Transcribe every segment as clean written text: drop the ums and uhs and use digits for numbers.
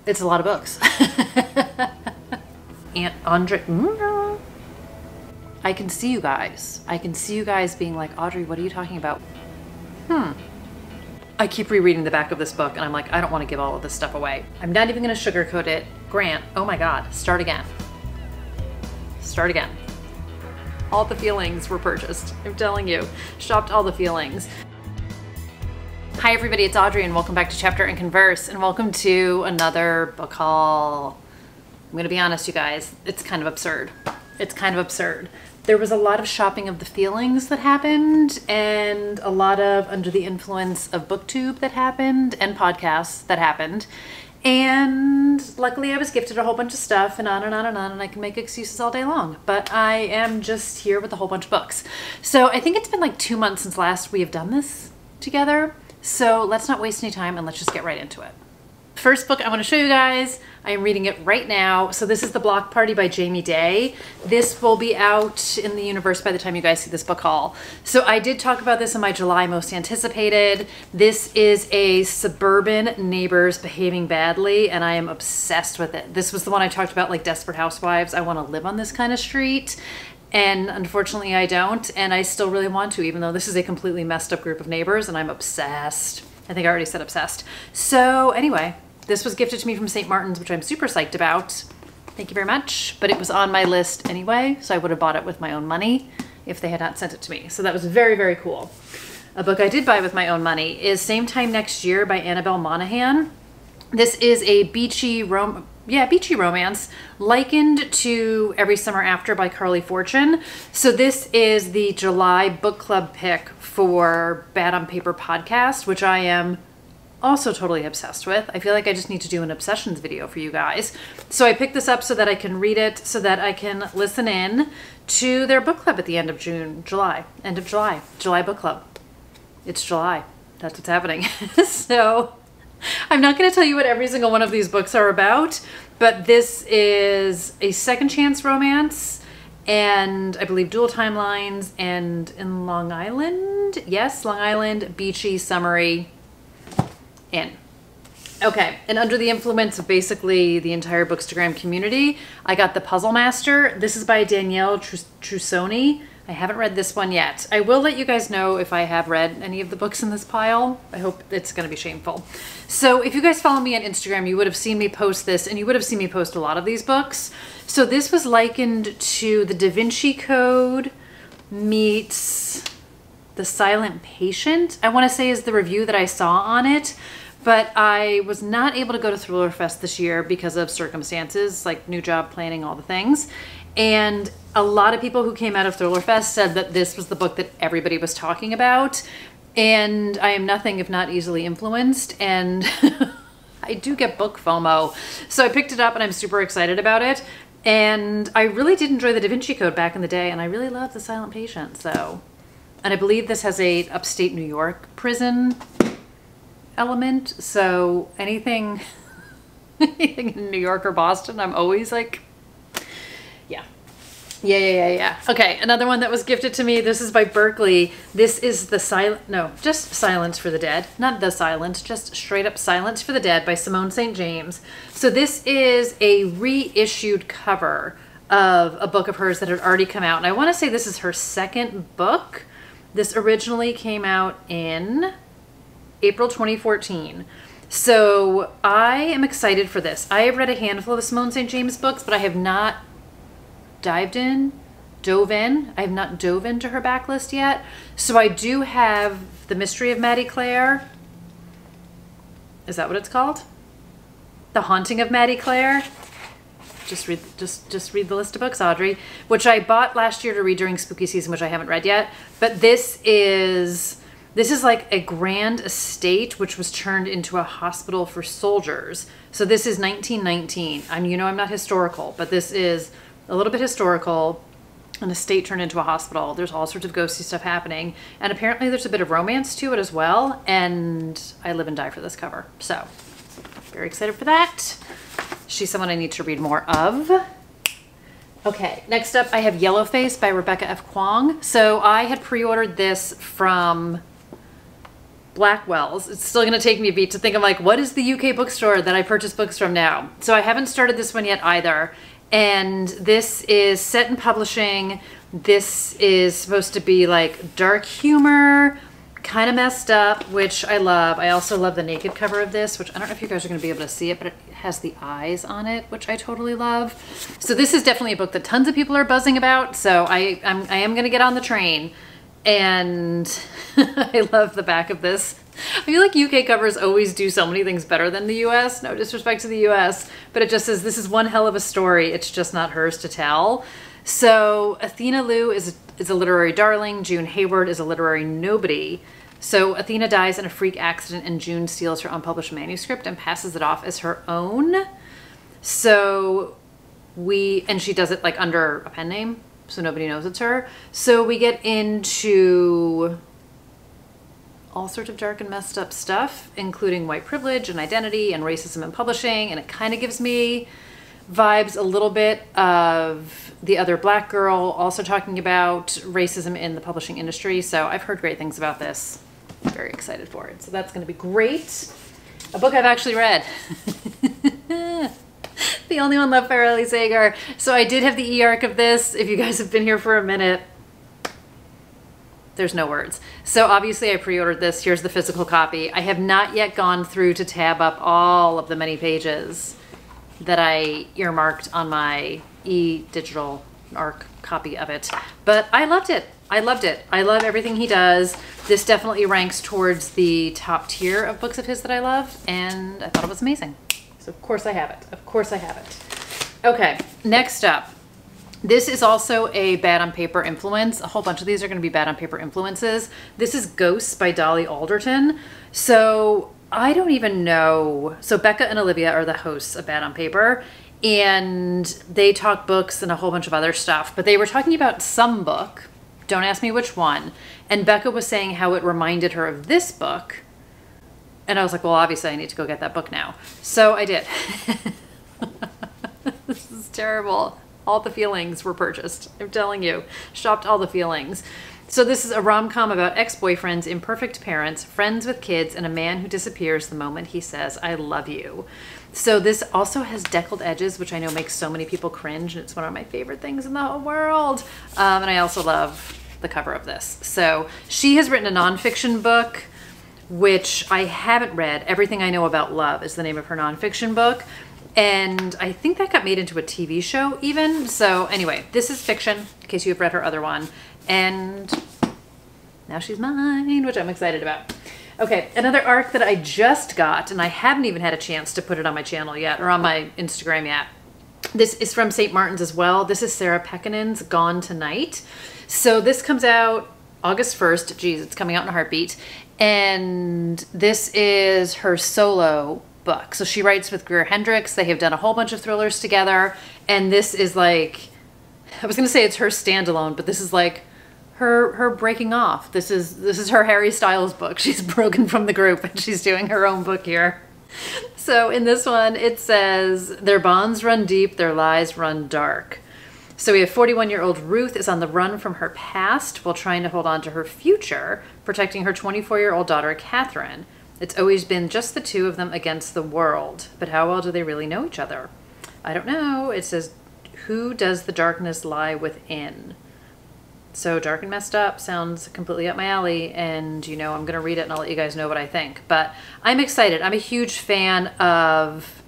It's a lot of books. Aunt Andre. I can see you guys. I can see you guys being like, Audrey, what are you talking about? I keep rereading the back of this book and I'm like, I don't want to give all of this stuff away. I'm not even going to sugarcoat it. Grant, oh my God, start again. Start again. All the feelings were purchased. I'm telling you, shopped all the feelings. Hi everybody, it's Audrey and welcome back to Chapter and Converse and welcome to another book haul. I'm gonna be honest, you guys, it's kind of absurd. It's kind of absurd. There was a lot of shopping of the feelings that happened and a lot of under the influence of booktube that happened and podcasts that happened. And luckily I was gifted a whole bunch of stuff and on and on and on, and I can make excuses all day long, but I am just here with a whole bunch of books. So I think it's been like 2 months since last we have done this together. So let's not waste any time and let's just get right into it. First book I want to show you guys, I am reading it right now. So this is The Block Party by Jamie Day. This will be out in the universe by the time you guys see this book haul. So I did talk about this in my July most anticipated. This is a suburban neighbors behaving badly and I am obsessed with it. This was the one I talked about, like Desperate Housewives. I want to live on this kind of street. And unfortunately I don't, and I still really want to, even though this is a completely messed up group of neighbors and I'm obsessed. I think I already said obsessed. So anyway, this was gifted to me from St. Martin's, which I'm super psyched about. Thank you very much. But it was on my list anyway, so I would have bought it with my own money if they had not sent it to me. So that was very, very cool. A book I did buy with my own money is Same Time Next Year by Annabelle Monaghan. This is a beachy romance likened to Every Summer After by Carly Fortune. So this is the July book club pick for Bad on Paper podcast, which I am also totally obsessed with. I feel like I just need to do an obsessions video for you guys. So I picked this up so that I can read it, so that I can listen in to their book club at the end of July book club. It's July. That's what's happening. So I'm not going to tell you what every single one of these books are about, but this is a second chance romance and I believe dual timelines and in Long Island. Yes, Long Island, beachy, summery, in. Okay, and under the influence of basically the entire Bookstagram community, I got The Puzzle Master. This is by Danielle Trussoni. I haven't read this one yet. I will let you guys know if I have read any of the books in this pile. I hope it's going to be shameful. So if you guys follow me on Instagram, you would have seen me post this, and you would have seen me post a lot of these books. So this was likened to The Da Vinci Code meets The Silent Patient, I want to say is the review that I saw on it. But I was not able to go to Thriller Fest this year because of circumstances, like new job, planning, all the things. And a lot of people who came out of Thriller Fest said that this was the book that everybody was talking about. And I am nothing if not easily influenced. And I do get book FOMO. So I picked it up and I'm super excited about it. And I really did enjoy The Da Vinci Code back in the day. And I really love The Silent Patient. So, and I believe this has a upstate New York prison element. So anything in New York or Boston, I'm always like, yeah. Okay, another one that was gifted to me. This is by Berkeley. This is just Silence for the Dead. Not The Silence, just straight up Silence for the Dead by Simone St. James. So this is a reissued cover of a book of hers that had already come out. And I want to say this is her second book. This originally came out in April 2014. So I am excited for this. I have read a handful of the Simone St. James books, but I have not dove in. I have not dove into her backlist yet. So I do have The Mystery of Maddie Clare. Is that what it's called? The Haunting of Maddie Clare. Just read the list of books, Audrey, which I bought last year to read during spooky season, which I haven't read yet. But this is like a grand estate, which was turned into a hospital for soldiers. So this is 1919. You know I'm not historical, but this is a little bit historical. An estate turned into a hospital. There's all sorts of ghosty stuff happening. And apparently there's a bit of romance to it as well. And I live and die for this cover. So very excited for that. She's someone I need to read more of. Okay, next up I have Yellowface by Rebecca F. Kwong. So I had pre-ordered this from Blackwell's. It's still going to take me a beat to think of like, what is the UK bookstore that I purchase books from now? So I haven't started this one yet either. And this is set in publishing. This is supposed to be like dark humor, kind of messed up, which I love. I also love the naked cover of this, which I don't know if you guys are going to be able to see it, but it has the eyes on it, which I totally love. So this is definitely a book that tons of people are buzzing about. So I am going to get on the train. And I love the back of this. I feel like UK covers always do so many things better than the US. No disrespect to the US, but it just says, this is one hell of a story. It's just not hers to tell. So Athena Liu is a literary darling. June Hayward is a literary nobody. So Athena dies in a freak accident and June steals her unpublished manuscript and passes it off as her own. So and she does it like under a pen name, so nobody knows it's her. So we get into all sorts of dark and messed up stuff, including white privilege and identity and racism in publishing. And it kind of gives me vibes a little bit of The Other Black Girl, also talking about racism in the publishing industry. So I've heard great things about this. I'm very excited for it. So that's going to be great. A book I've actually read. The Only One Left by Riley Sager. So I did have the e-arc of this. If you guys have been here for a minute, there's no words. So obviously I pre-ordered this. Here's the physical copy. I have not yet gone through to tab up all of the many pages that I earmarked on my e-digital ARC copy of it. But I loved it. I loved it. I love everything he does. This definitely ranks towards the top tier of books of his that I love, and I thought it was amazing. So of course I have it. Of course I have it. Okay, next up. This is also a bad on paper influence. A whole bunch of these are going to be bad on paper influences. This is Ghosts by Dolly Alderton. So I don't even know. So Becca and Olivia are the hosts of Bad on Paper, and they talk books and a whole bunch of other stuff. But they were talking about some book. Don't ask me which one. And Becca was saying how it reminded her of this book. And I was like, well, obviously I need to go get that book now. So I did. This is terrible. All the feelings were purchased. I'm telling you, shopped all the feelings. So this is a rom-com about ex-boyfriends, imperfect parents, friends with kids, and a man who disappears the moment he says, I love you. So this also has deckled edges, which I know makes so many people cringe, and it's one of my favorite things in the whole world. And I also love the cover of this. So she has written a nonfiction book, which I haven't read. Everything I Know About Love is the name of her nonfiction book. And I think that got made into a TV show even. So anyway, this is fiction, in case you have read her other one. And now she's mine, which I'm excited about. Okay, another arc that I just got, and I haven't even had a chance to put it on my channel yet, or on my Instagram yet. This is from St. Martin's as well. This is Sarah Pekkanin's Gone Tonight. So this comes out August 1st. Geez, it's coming out in a heartbeat. And this is her solo book. So she writes with Greer Hendricks. They have done a whole bunch of thrillers together. And this is like, I was going to say it's her standalone, but this is like her breaking off. This is her Harry Styles book. She's broken from the group and she's doing her own book here. So in this one, it says, their bonds run deep, their lies run dark. So we have 41-year-old Ruth is on the run from her past while trying to hold on to her future, protecting her 24-year-old daughter, Catherine. It's always been just the two of them against the world. But how well do they really know each other? I don't know. It says, who does the darkness lie within? So dark and messed up sounds completely up my alley, and you know I'm gonna read it and I'll let you guys know what I think. But I'm excited. I'm a huge fan of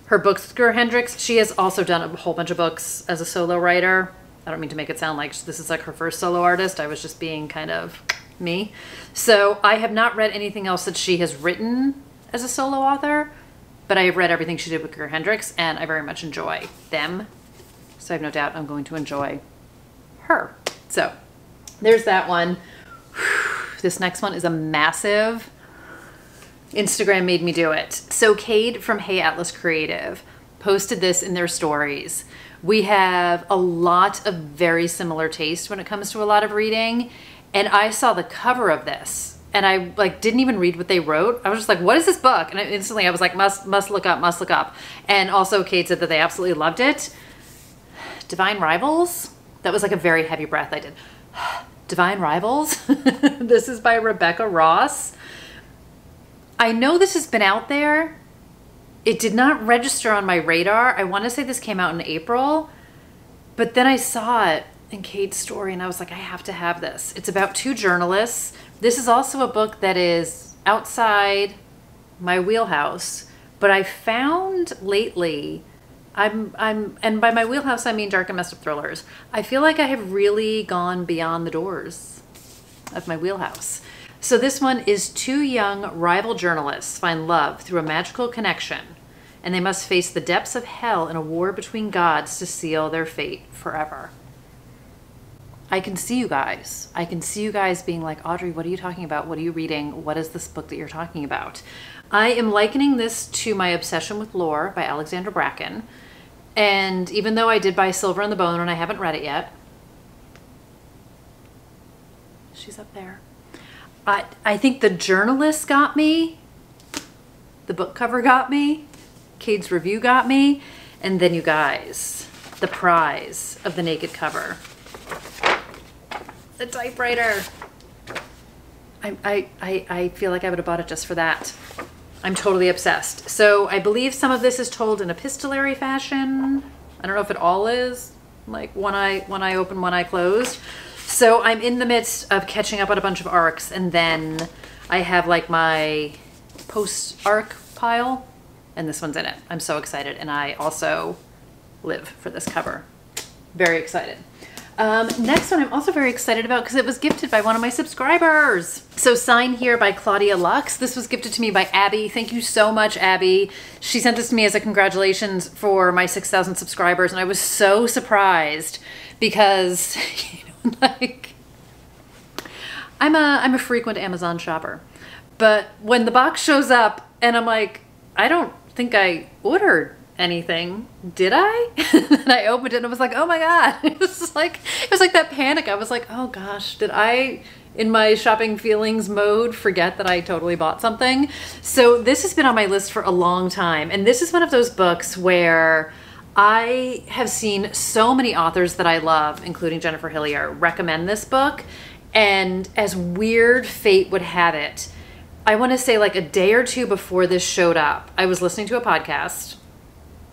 her books with Greer Hendricks. She has also done a whole bunch of books as a solo writer. I don't mean to make it sound like this is like her first solo artist. I was just being kind of me. So I have not read anything else that she has written as a solo author, but I have read everything she did with Greer Hendricks, and I very much enjoy them. So I have no doubt I'm going to enjoy her. So there's that one. This next one is a massive. Instagram made me do it. So Cade from Hey Atlas Creative posted this in their stories. We have a lot of very similar taste when it comes to a lot of reading. And I saw the cover of this and I like didn't even read what they wrote. I was just like, what is this book? And instantly I was like, must look up, must look up. And also Cade said that they absolutely loved it. Divine Rivals. That was like a very heavy breath I did. Divine Rivals. This is by Rebecca Ross. I know this has been out there. It did not register on my radar. I want to say this came out in April, but then I saw it in Kate's story and I was like, I have to have this. It's about two journalists. This is also a book that is outside my wheelhouse, but I found lately, and by my wheelhouse I mean dark and messed up thrillers. I feel like I have really gone beyond the doors of my wheelhouse. So this one is two young rival journalists find love through a magical connection, and they must face the depths of hell in a war between gods to seal their fate forever. I can see you guys. I can see you guys being like, Audrey, what are you talking about? What are you reading? What is this book that you're talking about? I am likening this to my obsession with lore by Alexandra Bracken. And even though I did buy Silver and the Bone and I haven't read it yet, she's up there. I think the journalist got me. The book cover got me. Kate's review got me. And then you guys, the prize of the naked cover. The typewriter. I feel like I would have bought it just for that. I'm totally obsessed. So I believe some of this is told in epistolary fashion. I don't know if it all is, like one eye open, one eye closed. So I'm in the midst of catching up on a bunch of arcs, and then I have like my post-arc pile, and this one's in it. I'm so excited, and I also live for this cover. Very excited. Next one I'm also very excited about because it was gifted by one of my subscribers. So Sign Here by Claudia Lux. This was gifted to me by Abby. Thank you so much, Abby. She sent this to me as a congratulations for my 6,000 subscribers, and I was so surprised because, you know, like, I'm a frequent Amazon shopper, but when the box shows up and I'm like, I don't think I ordered anything, did I? And I opened it and I was like, oh my God. It was like that panic. I was like, oh gosh, did I, in my shopping feelings mode, forget that I totally bought something? So this has been on my list for a long time. And this is one of those books where I have seen so many authors that I love, including Jennifer Hillier, recommend this book. And as weird fate would have it, I want to say like a day or two before this showed up, I was listening to a podcast,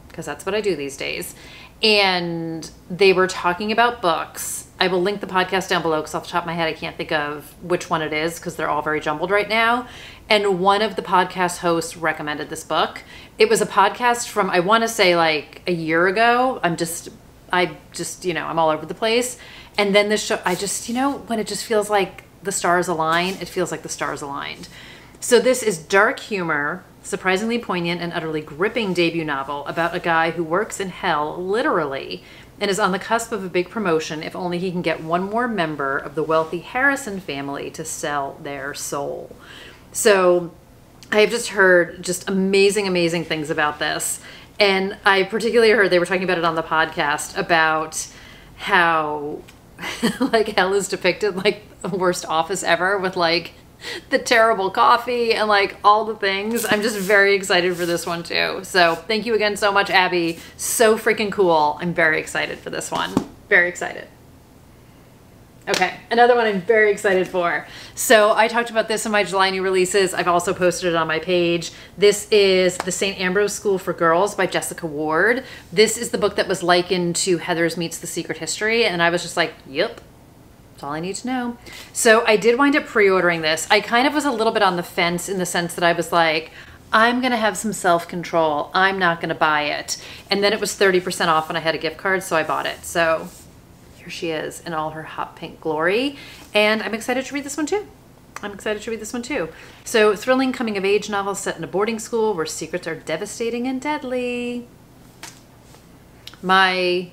because that's what I do these days, and they were talking about books. I will link the podcast down below because off the top of my head I can't think of which one it is because they're all very jumbled right now. And one of the podcast hosts recommended this book. It was a podcast from, I want to say like a year ago. I just, you know, I'm all over the place. And then this show, I just, you know, when it just feels like the stars align, it feels like the stars aligned. So this is dark humor, surprisingly poignant and utterly gripping debut novel about a guy who works in hell, literally, and is on the cusp of a big promotion if only he can get one more member of the wealthy Harrison family to sell their soul. So I have just heard just amazing, amazing things about this. And I particularly heard they were talking about it on the podcast about how like hell is depicted like the worst office ever with like the terrible coffee and like all the things. I'm just very excited for this one too. So thank you again so much, Abby. So freaking cool. I'm very excited for this one. Very excited. Okay, another one I'm very excited for. So I talked about this in my July new releases. I've also posted it on my page. This is The St. Ambrose School for Girls by Jessica Ward. This is the book that was likened to Heather's Meets the Secret History, and I was just like, yep. All I need to know. So I did wind up pre-ordering this. I kind of was a little bit on the fence in the sense that I was like, I'm gonna have some self-control. I'm not gonna buy it. And then it was 30% off and I had a gift card, so I bought it. So here she is in all her hot pink glory. And I'm excited to read this one too. I'm excited to read this one too. So thrilling coming of age novel set in a boarding school where secrets are devastating and deadly. My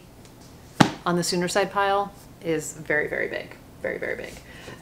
on the sooner side pile is very, very big. Very, very big.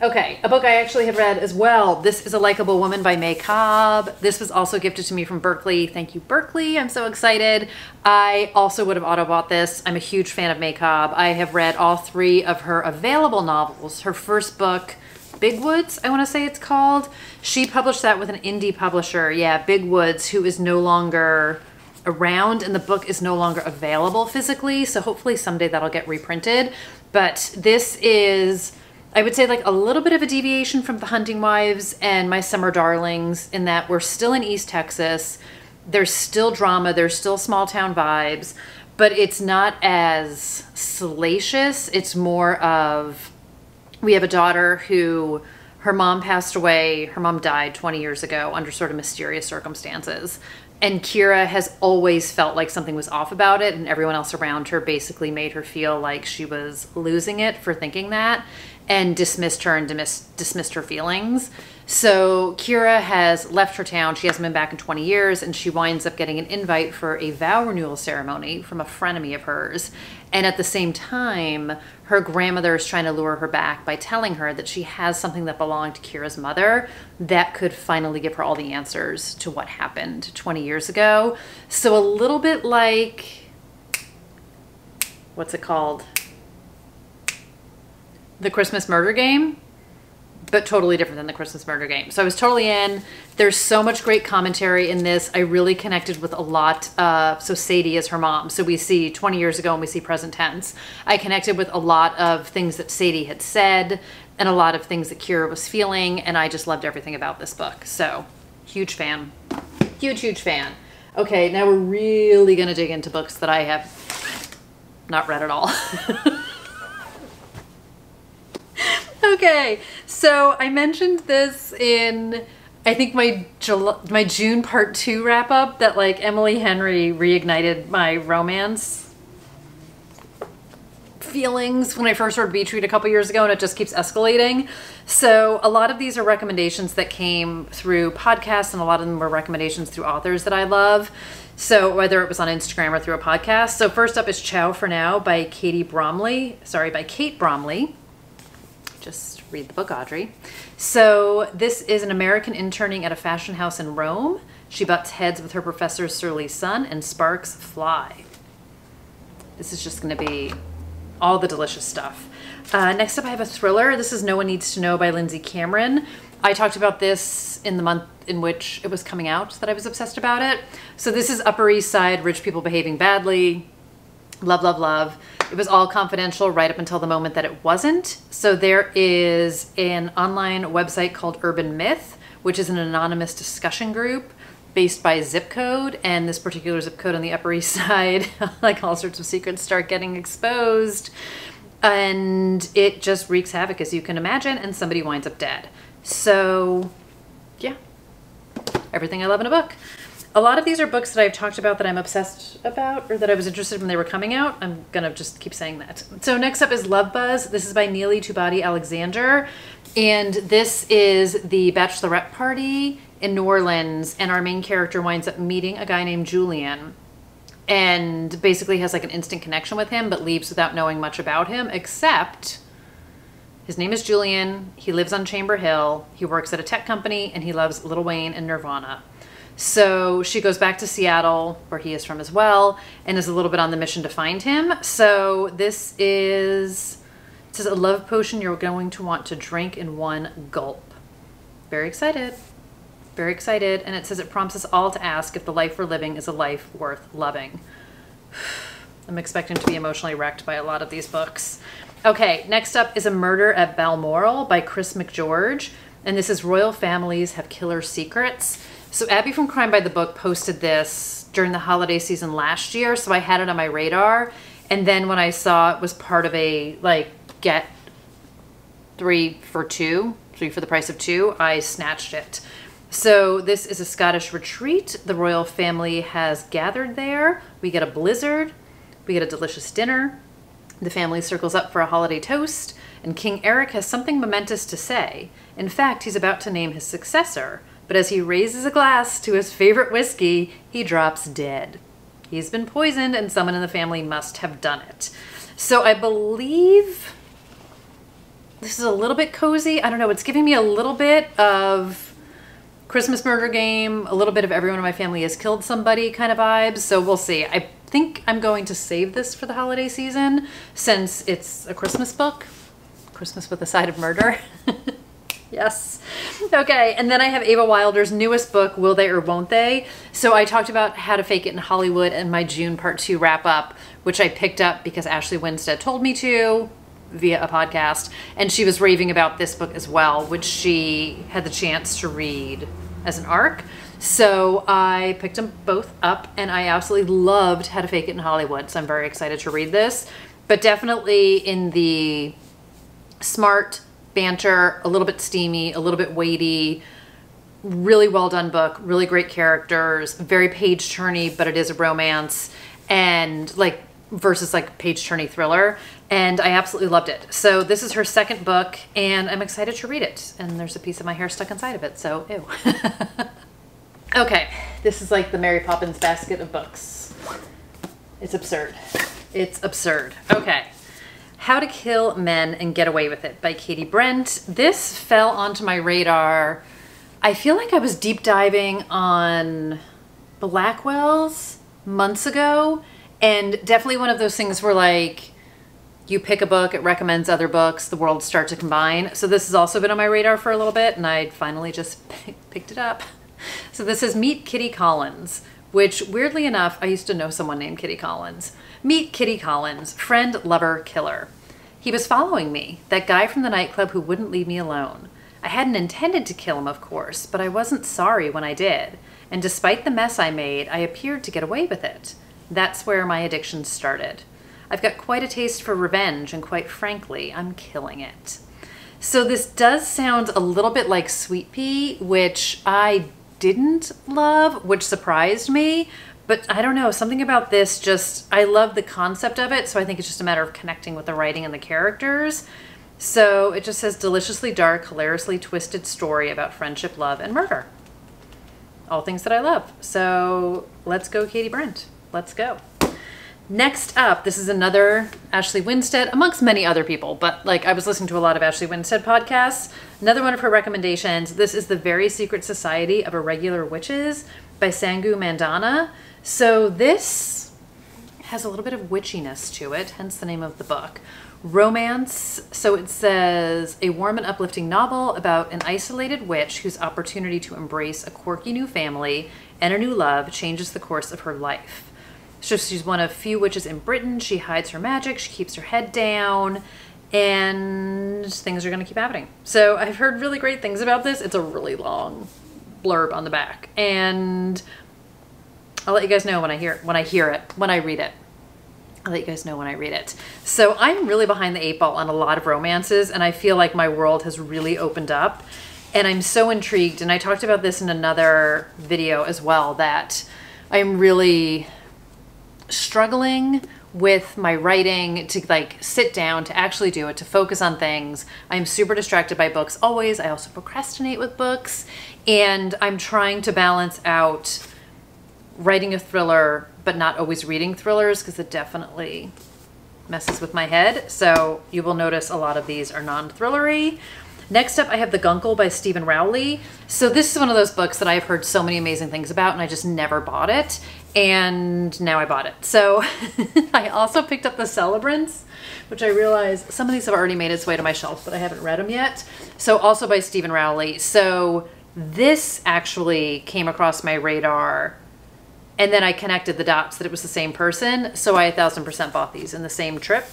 Okay, a book I actually have read as well. This is A Liable Woman by May Cobb. This was also gifted to me from Berkeley. Thank you, Berkeley. I'm so excited. I also would have auto-bought this. I'm a huge fan of May Cobb. I have read all 3 of her available novels. Her first book, Big Woods, I want to say it's called. She published that with an indie publisher. Yeah, Big Woods, who is no longer around, and the book is no longer available physically. So hopefully someday that'll get reprinted. But this is I would say like a little bit of a deviation from The Hunting Wives and My Summer Darlings in that we're still in East Texas. There's still drama. There's still small town vibes, but it's not as salacious. It's more of, we have a daughter who, her mom passed away. Her mom died 20 years ago under sort of mysterious circumstances. And Kira has always felt like something was off about it, and everyone else around her basically made her feel like she was losing it for thinking that, and dismissed her and dismissed her feelings. So Kira has left her town. She hasn't been back in 20 years, and she winds up getting an invite for a vow renewal ceremony from a frenemy of hers. And at the same time, her grandmother is trying to lure her back by telling her that she has something that belonged to Kira's mother that could finally give her all the answers to what happened 20 years ago. So a little bit like, what's it called? The Christmas Murder Game, but totally different than the Christmas Murder Game. So I was totally in. There's so much great commentary in this. I really connected with a lot. So Sadie is her mom. So we see 20 years ago and we see present tense. I connected with a lot of things that Sadie had said and a lot of things that Kira was feeling. And I just loved everything about this book. So huge fan. Huge, huge fan. Okay, now we're really going to dig into books that I have not read at all. Okay, so I mentioned this in, I think my June part 2 wrap up, that like Emily Henry reignited my romance feelings when I first read Beach Read a couple years ago, and it just keeps escalating. So a lot of these are recommendations that came through podcasts, and a lot of them were recommendations through authors that I love. So whether it was on Instagram or through a podcast. So first up is Ciao for Now by Kate Bromley. Just read the book, Audrey. So this is an American interning at a fashion house in Rome. She butts heads with her professor's surly son, and sparks fly. This is just going to be all the delicious stuff. Next up, I have a thriller. This is No One Needs to Know by Lindsay Cameron. I talked about this in the month in which it was coming out, that I was obsessed about it. So this is Upper East Side, rich people behaving badly. Love, love, love. It was all confidential right up until the moment that it wasn't. So there is an online website called Urban Myth, which is an anonymous discussion group based by zip code. And this particular zip code on the Upper East Side, like all sorts of secrets start getting exposed. And it just wreaks havoc, as you can imagine, and somebody winds up dead. So yeah, everything I love in a book. A lot of these are books that I've talked about that I'm obsessed about, or that I was interested when they were coming out. I'm gonna just keep saying that. So next up is Love Buzz. This is by Neely Tubati Alexander. And this is the bachelorette party in New Orleans, and our main character winds up meeting a guy named Julian and basically has like an instant connection with him, but leaves without knowing much about him, except his name is Julian. He lives on Chamber Hill. He works at a tech company, and he loves Lil Wayne and Nirvana. So she goes back to Seattle, where he is from as well, and is a little bit on the mission to find him. So this is, it says, a love potion you're going to want to drink in one gulp. Very excited. Very excited. And it says it prompts us all to ask if the life we're living is a life worth loving. I'm expecting to be emotionally wrecked by a lot of these books. Okay, next up is A Murder at Balmoral by Chris McGeorge. And this is Royal Families Have Killer Secrets. So Abby from Crime by the Book posted this during the holiday season last year, so I had it on my radar. And then when I saw it was part of a, like, get 3 for the price of 2, I snatched it. So this is a Scottish retreat. The royal family has gathered there. We get a blizzard. We get a delicious dinner. The family circles up for a holiday toast, and King Eric has something momentous to say. In fact, he's about to name his successor. But as he raises a glass to his favorite whiskey, he drops dead. He's been poisoned, and someone in the family must have done it. So I believe this is a little bit cozy. I don't know. It's giving me a little bit of Christmas Murder Game, a little bit of everyone in my family has killed somebody kind of vibes. So we'll see. I think I'm going to save this for the holiday season since it's a Christmas book. Christmas with a side of murder. Yes. Okay, and then I have Ava Wilder's newest book, Will They or Won't They? So I talked about How to Fake It in Hollywood in my June part 2 wrap up, which I picked up because Ashley Winstead told me to. via a podcast, and she was raving about this book as well, which she had the chance to read as an ARC. So I picked them both up, and I absolutely loved How to Fake It in Hollywood. So I'm very excited to read this, but definitely in the smart banter, a little bit steamy, a little bit weighty, really well done book, really great characters, very page turny, but it is a romance, and like versus like page turny thriller, and I absolutely loved it. So this is her second book, and I'm excited to read it. And there's a piece of my hair stuck inside of it, so ew. Okay, this is like the Mary Poppins basket of books. It's absurd. It's absurd. Okay. How to Kill Men and Get Away with It by Katie Brent. This fell onto my radar. I feel like I was deep diving on Blackwell's months ago, and definitely one of those things where like you pick a book, it recommends other books, the worlds start to combine. So this has also been on my radar for a little bit, and I finally just picked it up. So this is Meet Kitty Collins, which weirdly enough, I used to know someone named Kitty Collins. Meet Kitty Collins, friend, lover, killer. He was following me, that guy from the nightclub who wouldn't leave me alone. I hadn't intended to kill him, of course, but I wasn't sorry when I did. And despite the mess I made, I appeared to get away with it. That's where my addiction started. I've got quite a taste for revenge, and quite frankly, I'm killing it. So this does sound a little bit like Sweet Pea, which I didn't love, which surprised me. But I don't know, something about this just, I love the concept of it, so I think it's just a matter of connecting with the writing and the characters. So it just says, deliciously dark, hilariously twisted story about friendship, love, and murder. All things that I love. So let's go, Katie Brent. Let's go. Next up, this is another Ashley Winstead, amongst many other people, but like I was listening to a lot of Ashley Winstead podcasts. Another one of her recommendations. This is The Very Secret Society of Irregular Witches by Sangu Mandana. So this has a little bit of witchiness to it, hence the name of the book. Romance. So it says, a warm and uplifting novel about an isolated witch whose opportunity to embrace a quirky new family and a new love changes the course of her life. So she's one of few witches in Britain. She hides her magic. She keeps her head down, and things are going to keep happening. So I've heard really great things about this. It's a really long blurb on the back, and I'll let you guys know when I read it. I'll let you guys know when I read it. So I'm really behind the 8 ball on a lot of romances, and I feel like my world has really opened up, and I'm so intrigued. And I talked about this in another video as well, that I'm really struggling with my writing to like sit down, to actually do it, to focus on things. I'm super distracted by books always. I also procrastinate with books, and I'm trying to balance out writing a thriller but not always reading thrillers, because it definitely messes with my head. So you will notice a lot of these are non-thrillery. Next up, I have The Gunkle by Stephen Rowley. So this is one of those books that I've heard so many amazing things about, and I just never bought it. And now I bought it. So I also picked up The Celebrants, which I realize some of these have already made its way to my shelf, but I haven't read them yet. So also by Stephen Rowley. So this actually came across my radar, and then I connected the dots that it was the same person. So I 1000% bought these in the same trip.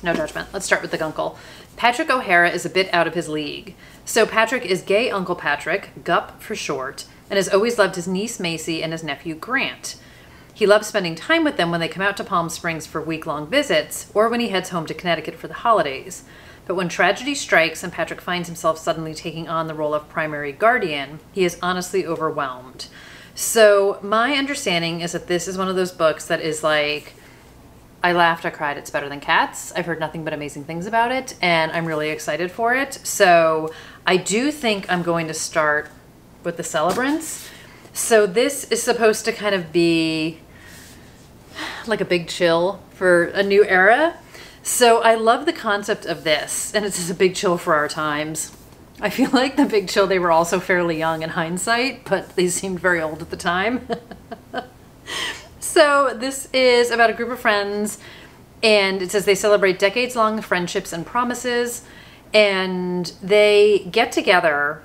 No judgment. Let's start with The Gunkle. Patrick O'Hara is a bit out of his league. So Patrick is gay Uncle Patrick, Gup for short, and has always loved his niece Macy and his nephew Grant. He loves spending time with them when they come out to Palm Springs for week-long visits, or when he heads home to Connecticut for the holidays. But when tragedy strikes and Patrick finds himself suddenly taking on the role of primary guardian, he is honestly overwhelmed. So my understanding is that this is one of those books that is like, I laughed, I cried, it's better than Cats. I've heard nothing but amazing things about it, and I'm really excited for it. So I do think I'm going to start with The Celebrants. So this is supposed to kind of be like a big chill for a new era. So I love the concept of this, and it's just a big chill for our times. I feel like the Big Chill, they were also fairly young in hindsight, but they seemed very old at the time. So this is about a group of friends, and it says they celebrate decades-long friendships and promises, and they get together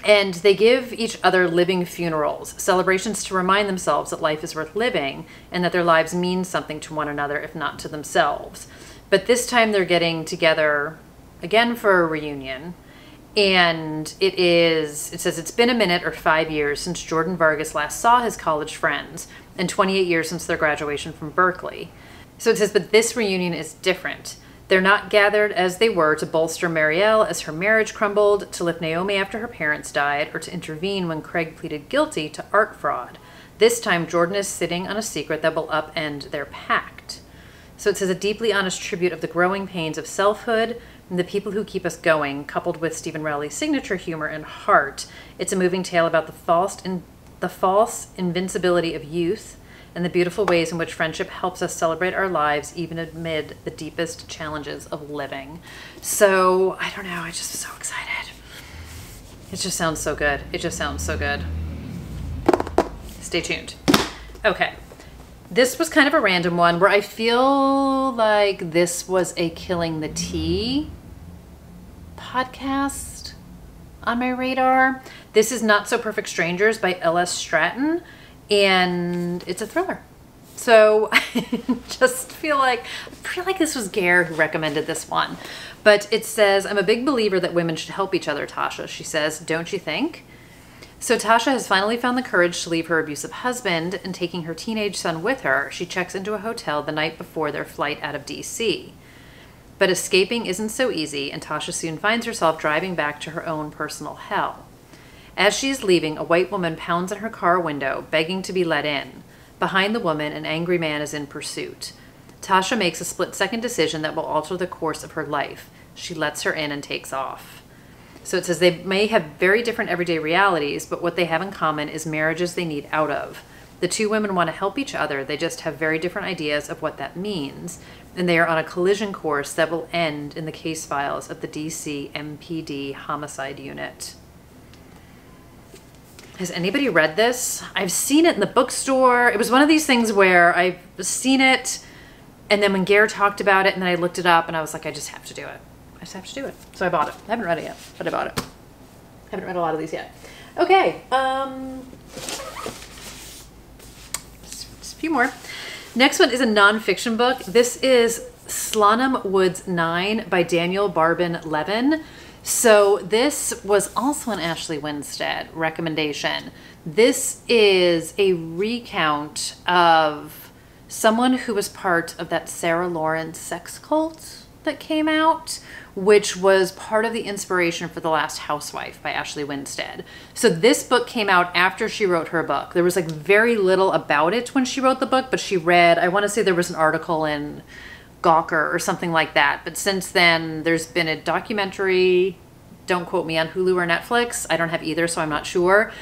and they give each other living funerals, celebrations to remind themselves that life is worth living and that their lives mean something to one another, if not to themselves. But this time they're getting together again for a reunion. And it says it's been a minute or 5 years since Jordan Vargas last saw his college friends and 28 years since their graduation from Berkeley. So it says, but this reunion is different. They're not gathered as they were to bolster Marielle as her marriage crumbled, to lift Naomi after her parents died, or to intervene when Craig pleaded guilty to art fraud. This time, Jordan is sitting on a secret that will upend their pact. So it says a deeply honest tribute of the growing pains of selfhood and the people who keep us going, coupled with Stephen Rowley's signature humor and heart. It's a moving tale about the false invincibility of youth and the beautiful ways in which friendship helps us celebrate our lives even amid the deepest challenges of living. So, I don't know, I just am so excited. It just sounds so good. It just sounds so good. Stay tuned. Okay. This was kind of a random one where I feel like this was a Killing the Tea podcast on my radar. This is Not So Perfect Strangers by L.S. Stratton, and it's a thriller. So I just feel like this was Gare who recommended this one. But it says, I'm a big believer that women should help each other, Tasha. She says, don't you think? So Tasha has finally found the courage to leave her abusive husband, and taking her teenage son with her, she checks into a hotel the night before their flight out of DC. But escaping isn't so easy, and Tasha soon finds herself driving back to her own personal hell. As she is leaving, a white woman pounds on her car window, begging to be let in. Behind the woman, an angry man is in pursuit. Tasha makes a split-second decision that will alter the course of her life. She lets her in and takes off. So it says they may have very different everyday realities, but what they have in common is marriages they need out of. The two women want to help each other, they just have very different ideas of what that means, and they are on a collision course that will end in the case files of the DC MPD Homicide Unit. Has anybody read this? I've seen it in the bookstore. It was one of these things where I've seen it, and then when Gare talked about it, and then I looked it up, and I was like, I just have to do it. I just have to do it. So I bought it. I haven't read it yet, but I bought it. I haven't read a lot of these yet. Okay. Just a few more. Next one is a nonfiction book. This is Slanum Woods 9 by Daniel Barbin Levin. So this was also an Ashley Winstead recommendation. This is a recount of someone who was part of that Sarah Lawrence sex cult that came out, which was part of the inspiration for The Last Housewife by Ashley Winstead. So this book came out after she wrote her book. There was like very little about it when she wrote the book, but she read, I want to say there was an article in Gawker or something like that. But since then, there's been a documentary, don't quote me, on Hulu or Netflix. I don't have either, so I'm not sure.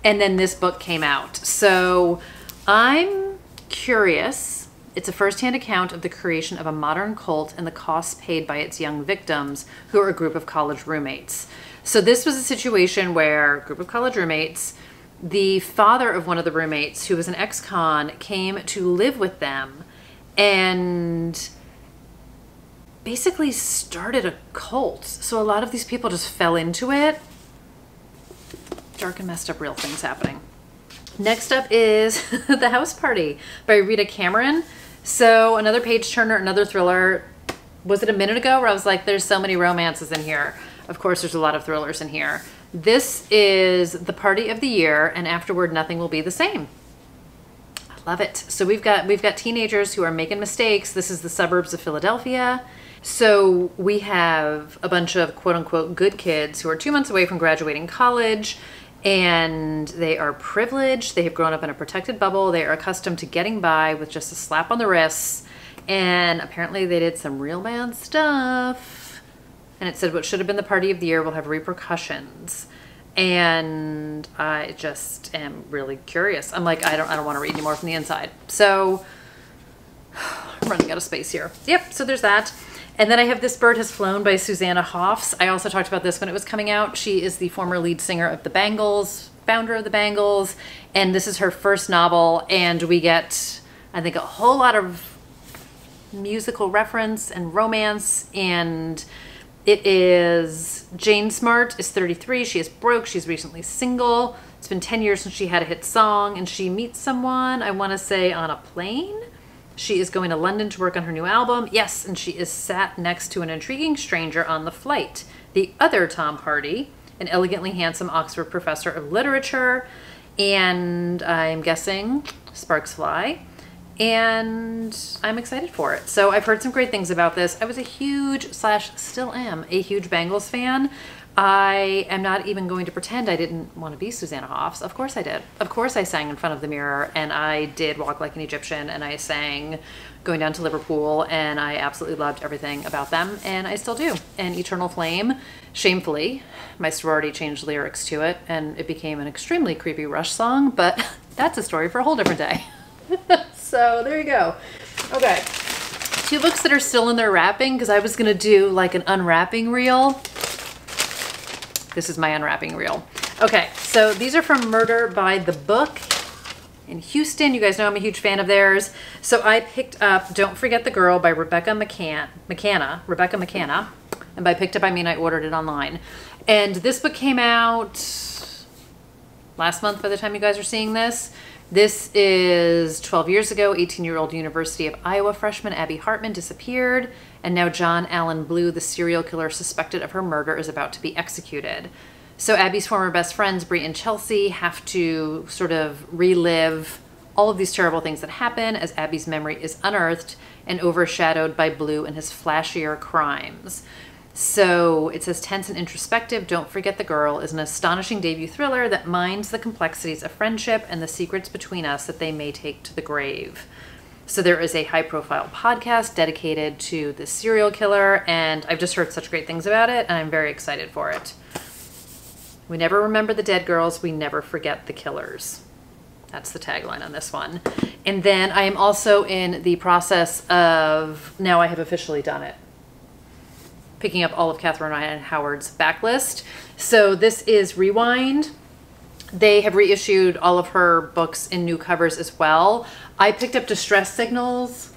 And then this book came out. So I'm curious. It's a first-hand account of the creation of a modern cult and the costs paid by its young victims, who are a group of college roommates. So this was a situation where a group of college roommates, the father of one of the roommates, who was an ex-con, came to live with them and basically started a cult. So a lot of these people just fell into it. Dark and messed up real things happening. Next up is The House Party by Rita Cameron. So another page turner, another thriller. Was it a minute ago where I was like, there's so many romances in here? Of course, there's a lot of thrillers in here. This is the party of the year, and afterward, nothing will be the same. I love it. So we've got teenagers who are making mistakes. This is the suburbs of Philadelphia. So we have a bunch of quote unquote good kids who are 2 months away from graduating college, and they are privileged. They have grown up in a protected bubble. They are accustomed to getting by with just a slap on the wrists. And apparently they did some real bad stuff. And it said what should have been the party of the year will have repercussions. And I just am really curious. I'm like, I don't want to read anymore from the inside. So I'm running out of space here. Yep, so there's that. And then I have This Bird Has Flown by Susanna Hoffs. I also talked about this when it was coming out. She is the former lead singer of the Bangles, founder of the Bangles, and this is her first novel, and we get, I think, a whole lot of musical reference and romance, and it is Jane Smart is 33. She is broke. She's recently single. It's been 10 years since she had a hit song, and she meets someone, I want to say, on a plane. She is going to London to work on her new album. Yes, and she is sat next to an intriguing stranger on the flight. The other Tom Hardy, an elegantly handsome Oxford professor of literature, and I'm guessing sparks fly. And I'm excited for it. So I've heard some great things about this. I was a huge, still am, a huge Bangles fan. I am not even going to pretend I didn't want to be Susanna Hoffs. Of course I did. Of course I sang in front of the mirror, and I did Walk Like an Egyptian, and I sang Going Down to Liverpool, and I absolutely loved everything about them, and I still do. And Eternal Flame, shamefully, my sorority changed lyrics to it, and it became an extremely creepy Rush song, but that's a story for a whole different day. So there you go. Okay, 2 books that are still in their wrapping, because I was going to do like an unwrapping reel. This is my unwrapping reel. Okay, so these are from Murder by the Book in Houston. You guys know I'm a huge fan of theirs. So I picked up Don't Forget the Girl by Rebecca McCanna. And by picked up, I mean I ordered it online. And this book came out last month by the time you guys are seeing this. This is 12 years ago, 18-year-old University of Iowa freshman Abby Hartman disappeared, and now John Allen Blue, the serial killer suspected of her murder, is about to be executed. So Abby's former best friends, Bree and Chelsea, have to sort of relive all of these terrible things that happen as Abby's memory is unearthed and overshadowed by Blue and his flashier crimes. So it says, tense and introspective, Don't Forget the Girl is an astonishing debut thriller that mines the complexities of friendship and the secrets between us that they may take to the grave. So there is a high-profile podcast dedicated to this serial killer, and I've just heard such great things about it, and I'm very excited for it. We never remember the dead girls, we never forget the killers. That's the tagline on this one. And then I am also in the process of, now I have officially done it, picking up all of Catherine Ryan Howard's backlist. So this is Rewind. They have reissued all of her books in new covers as well. I picked up Distress Signals,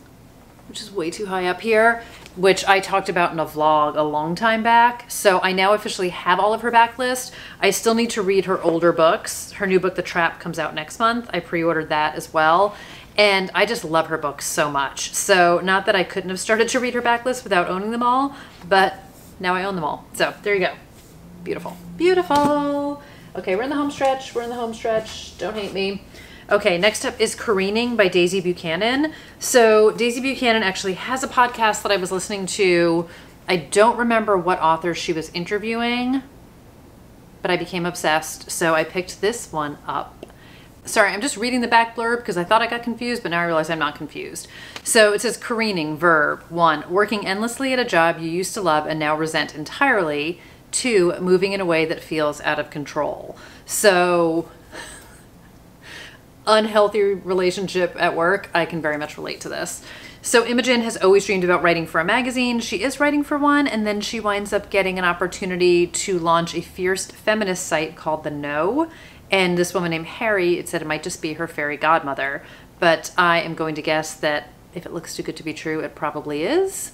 which is way too high up here, which I talked about in a vlog a long time back. So I now officially have all of her backlist. I still need to read her older books. Her new book, The Trap, comes out next month. I pre-ordered that as well. And I just love her books so much. So not that I couldn't have started to read her backlist without owning them all, but now I own them all. So there you go. Beautiful. Beautiful. Okay, we're in the home stretch. We're in the home stretch. Don't hate me. Okay, next up is Careening by Daisy Buchanan. So Daisy Buchanan actually has a podcast that I was listening to. I don't remember what author she was interviewing, but I became obsessed. So I picked this one up. Sorry, I'm just reading the back blurb because I thought I got confused, but now I realize I'm not confused. So it says careening, verb. 1, working endlessly at a job you used to love and now resent entirely. 2, moving in a way that feels out of control. So unhealthy relationship at work, I can very much relate to this. So Imogen has always dreamed about writing for a magazine. She is writing for one, and then she winds up getting an opportunity to launch a fierce feminist site called The No. And this woman named Harry, it said it might just be her fairy godmother, but I am going to guess that if it looks too good to be true, it probably is.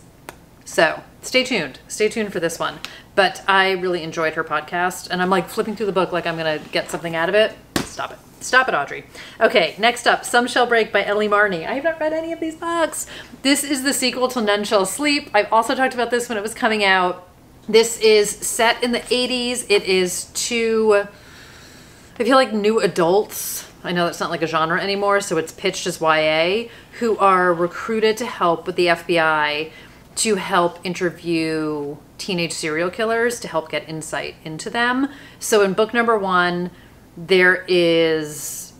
So stay tuned. Stay tuned for this one. But I really enjoyed her podcast, and I'm like flipping through the book like I'm gonna get something out of it. Stop it. Stop it, Audrey. Okay, next up, Some Shall Break by Ellie Marney. I have not read any of these books. This is the sequel to None Shall Sleep. I've also talked about this when it was coming out. This is set in the 80s. It is to, I feel like, new adults. I know that's not like a genre anymore, so it's pitched as YA, who are recruited to help with the FBI to help interview teenage serial killers to help get insight into them. So in book number 1, there is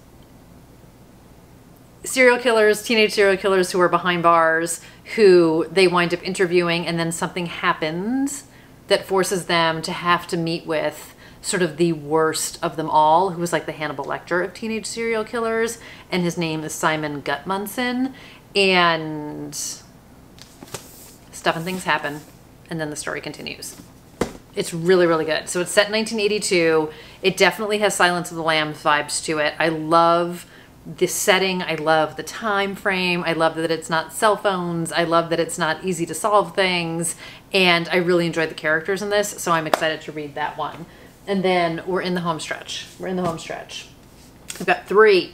serial killers, teenage serial killers who are behind bars, who they wind up interviewing, and then something happens that forces them to have to meet with sort of the worst of them all, who was like the Hannibal Lecter of teenage serial killers, and his name is Simon Gutmundsson, and stuff and things happen, and then the story continues. It's really, really good. So it's set in 1982. It definitely has Silence of the Lambs vibes to it. I love the setting. I love the time frame. I love that it's not cell phones. I love that it's not easy to solve things. And I really enjoyed the characters in this, so I'm excited to read that one. And then we're in the home stretch. We're in the home stretch. We've got 3.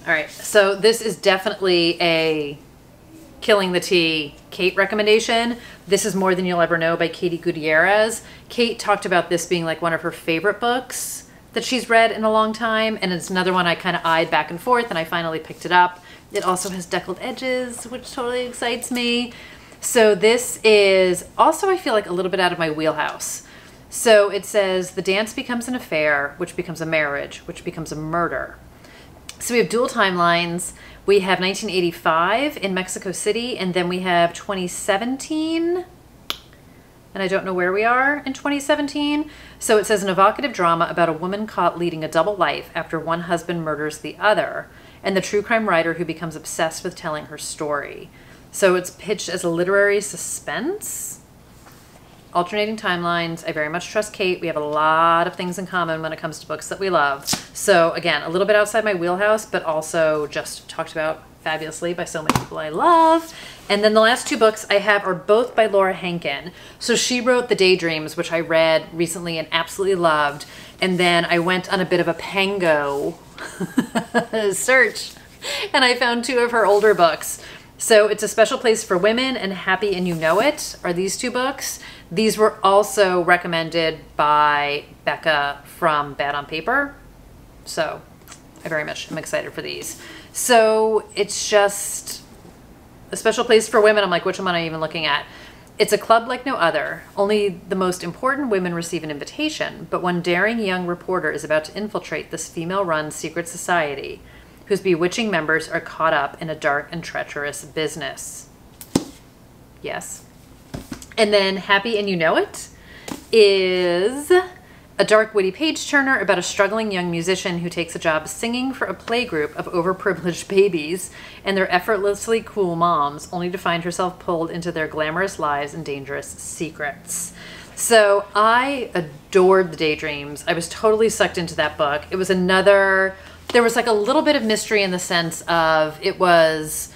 All right, so this is definitely a Killing the Tea Kate recommendation. This is More Than You'll Ever Know by Katie Gutierrez. Kate talked about this being like one of her favorite books that she's read in a long time, and it's another one I kind of eyed back and forth, and I finally picked it up. It also has deckled edges, which totally excites me. So this is also, I feel like, a little bit out of my wheelhouse. So it says, the dance becomes an affair, which becomes a marriage, which becomes a murder. So we have dual timelines. We have 1985 in Mexico City, and then we have 2017, and I don't know where we are in 2017. So it says, an evocative drama about a woman caught leading a double life after one husband murders the other, and the true crime writer who becomes obsessed with telling her story. So it's pitched as a literary suspense. Alternating timelines. I very much trust Kate. We have a lot of things in common when it comes to books that we love. So again, a little bit outside my wheelhouse, but also just talked about fabulously by so many people I love. And then the last two books I have are both by Laura Henkin. So she wrote the Daydreams, which I read recently and absolutely loved. And then I went on a bit of a Pango search, and I found two of her older books. So it's A Special Place for Women and Happy and You Know It are these two books. These were also recommended by Becca from Bad on Paper. So I very much am excited for these. So it's just A Special Place for Women. I'm like, which one am I even looking at? It's a club like no other. Only the most important women receive an invitation, but one daring young reporter is about to infiltrate this female-run secret society, whose bewitching members are caught up in a dark and treacherous business. Yes. And then Happy and You Know It is a dark, witty page-turner about a struggling young musician who takes a job singing for a playgroup of overprivileged babies and their effortlessly cool moms, only to find herself pulled into their glamorous lives and dangerous secrets. So I adored the Daydreams. I was totally sucked into that book. It was another... There was like a little bit of mystery in the sense of it was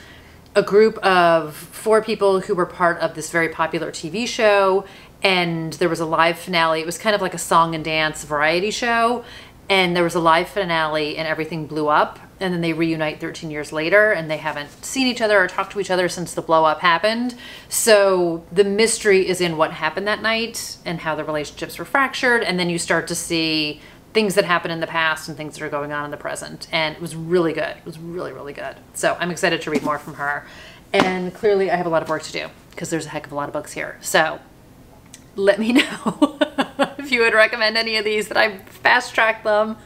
a group of 4 people who were part of this very popular TV show, and there was a live finale. It was kind of like a song and dance variety show, and there was a live finale and everything blew up, and then they reunite 13 years later, and they haven't seen each other or talked to each other since the blow up happened. So the mystery is in what happened that night and how the relationships were fractured, and then you start to see things that happened in the past and things that are going on in the present. And it was really good. It was really, really good. So I'm excited to read more from her. And clearly I have a lot of work to do because there's a heck of a lot of books here. So let me know if you would recommend any of these, that I fast-tracked them.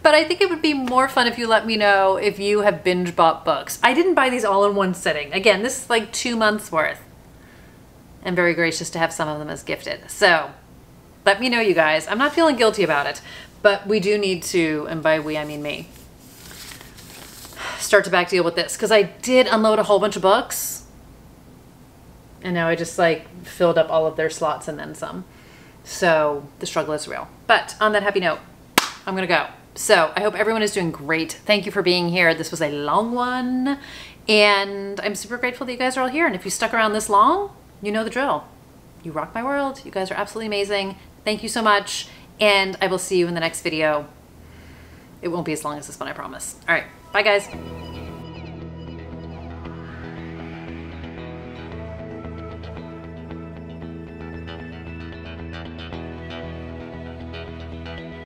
But I think it would be more fun if you let me know if you have binge bought books. I didn't buy these all in one sitting. Again, this is like 2 months worth. I'm very gracious to have some of them as gifted. So let me know, you guys. I'm not feeling guilty about it, but we do need to, and by we I mean me, start to back deal with this, because I did unload a whole bunch of books, and now I just like filled up all of their slots and then some. So the struggle is real. But on that happy note, I'm gonna go. So I hope everyone is doing great. Thank you for being here. This was a long one, and I'm super grateful that you guys are all here. And if you stuck around this long, you know the drill. You rock my world. You guys are absolutely amazing. Thank you so much, and I will see you in the next video. It won't be as long as this one, I promise. All right, bye guys.